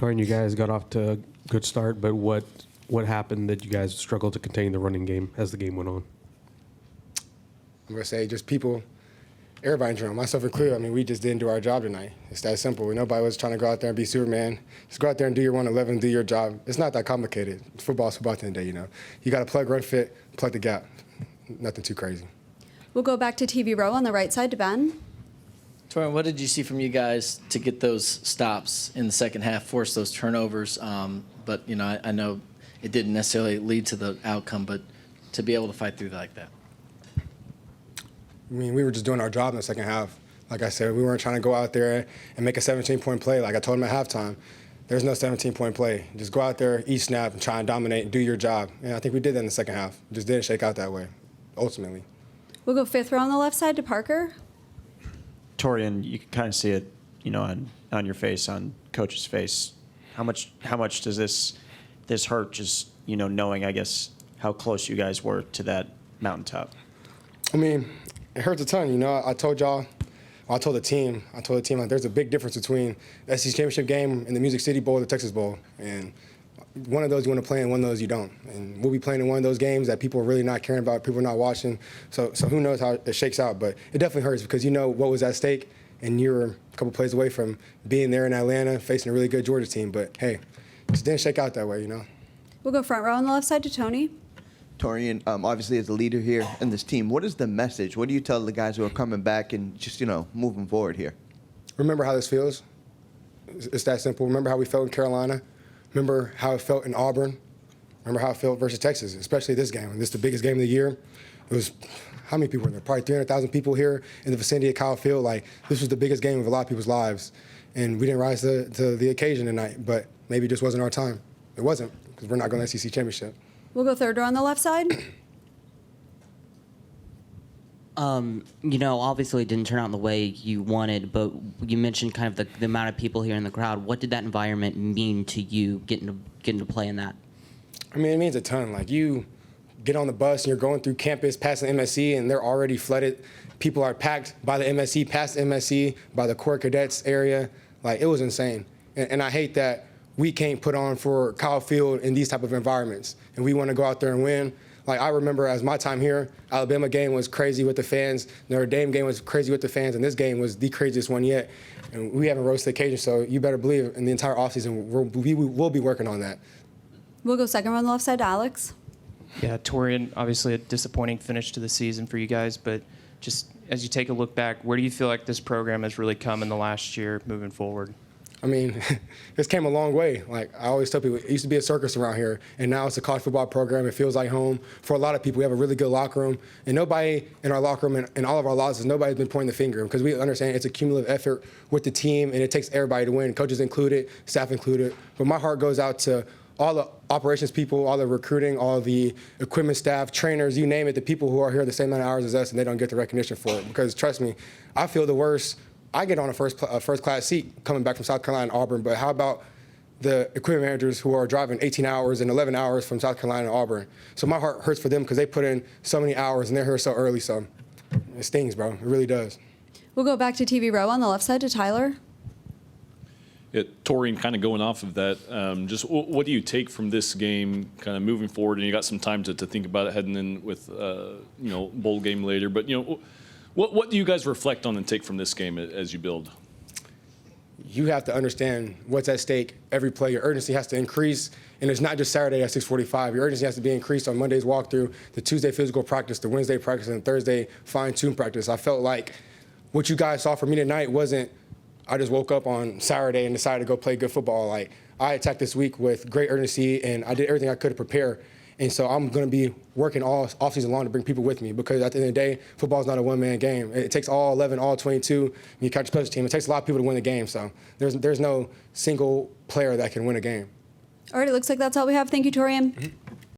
Taurean, you guys got off to a good start, but what happened that you guys struggled to contain the running game as the game went on? I'm going to say just people, everybody in general, myself included, I mean, we just didn't do our job tonight. It's that simple. Nobody was trying to go out there and be Superman. Just go out there and do your 111, do your job. It's not that complicated. Football's football at the end of the day, You got to plug, run, fit, plug the gap. Nothing too crazy. We'll go back to TV row on the right side to Ben. Taurean, what did you see from you guys to get those stops in the second half, force those turnovers? But, I know it didn't necessarily lead to the outcome, but to be able to fight through like that. I mean, we were just doing our job in the second half. Like I said, we weren't trying to go out there and make a 17-point play. Like I told them at halftime, there's no 17-point play. Just go out there, each snap, and try and dominate and do your job. And I think we did that in the second half. Just didn't shake out that way, ultimately. We'll go fifth row on the left side to Parker. Taurean, you can kind of see it, on your face, on Coach's face. How much does this hurt? Just knowing, I guess, how close you guys were to that mountaintop. I mean, it hurts a ton. I told y'all, I told the team, like, there's a big difference between the SEC championship game and the Music City Bowl, the Texas Bowl, and one of those you want to play and one of those you don't. And we'll be playing in one of those games that people are really not caring about, people are not watching. So who knows how it shakes out. But it definitely hurts because you know what was at stake, and you're a couple plays away from being there in Atlanta, facing a really good Georgia team. But, hey, it just didn't shake out that way, We'll go front row on the left side to Tony. Taurean, obviously as a leader here in this team, what is the message? What do you tell the guys who are coming back and just, moving forward here? Remember how this feels. It's that simple. Remember how we felt in Carolina. Remember how it felt in Auburn. Remember how it felt versus Texas, especially this game. And this is the biggest game of the year. It was, how many people were there? Probably 300,000 people here in the vicinity of Kyle Field. Like, this was the biggest game of a lot of people's lives. And we didn't rise to the occasion tonight, but maybe it just wasn't our time. It wasn't, because we're not going to the SEC championship. We'll go third row on the left side. Obviously it didn't turn out the way you wanted, but you mentioned kind of the amount of people here in the crowd. What did that environment mean to you, getting to play in that? I mean, it means a ton. Like, you get on the bus and you're going through campus past the MSC, and they're already flooded. People are packed by the MSC, past the MSC, by the Corps Cadets area. Like, it was insane. And I hate that we can't put on for Kyle Field in these type of environments, and we want to go out there and win. Like, I remember as my time here, Alabama game was crazy with the fans, Notre Dame game was crazy with the fans, and this game was the craziest one yet. And we haven't rose to the occasion, so you better believe in the entire offseason we will be working on that. We'll go second row on the left side to Alex. Yeah, Taurean, obviously a disappointing finish to the season for you guys, but just as you take a look back, where do you feel like this program has really come in the last year moving forward? I mean, this came a long way. Like, I always tell people, it used to be a circus around here, and now it's a college football program. It feels like home. For a lot of people, we have a really good locker room, and nobody in our locker room and in all of our losses, nobody's been pointing the finger, because we understand it's a cumulative effort with the team, and it takes everybody to win, coaches included, staff included. But my heart goes out to all the operations people, all the recruiting, all the equipment staff, trainers, you name it, the people who are here the same amount of hours as us, and they don't get the recognition for it. Because trust me, I feel the worst. I get on a first-class seat coming back from South Carolina and Auburn, but how about the equipment managers who are driving 18 hours and 11 hours from South Carolina and Auburn? So my heart hurts for them because they put in so many hours and they're here so early, so it stings, bro. It really does. We'll go back to TV row on the left side to Tyler. Yeah, Taurean, kind of going off of that, just what do you take from this game kind of moving forward? And you got some time to think about it heading in with, bowl game later, but, what do you guys reflect on and take from this game as you build? You have to understand what's at stake every play. Your urgency has to increase, and it's not just Saturday at 6:45. Your urgency has to be increased on Monday's walkthrough, the Tuesday physical practice, the Wednesday practice, and the Thursday fine-tune practice. I felt like what you guys saw from me tonight wasn't I just woke up on Saturday and decided to go play good football. Like, I attacked this week with great urgency, and I did everything I could to prepare. And so I'm going to be working all offseason long to bring people with me, because at the end of the day, football is not a one-man game. It takes all 11, all 22. You catch a special team. It takes a lot of people to win the game. So there's no single player that can win a game. All right, it looks like that's all we have. Thank you, Taurean.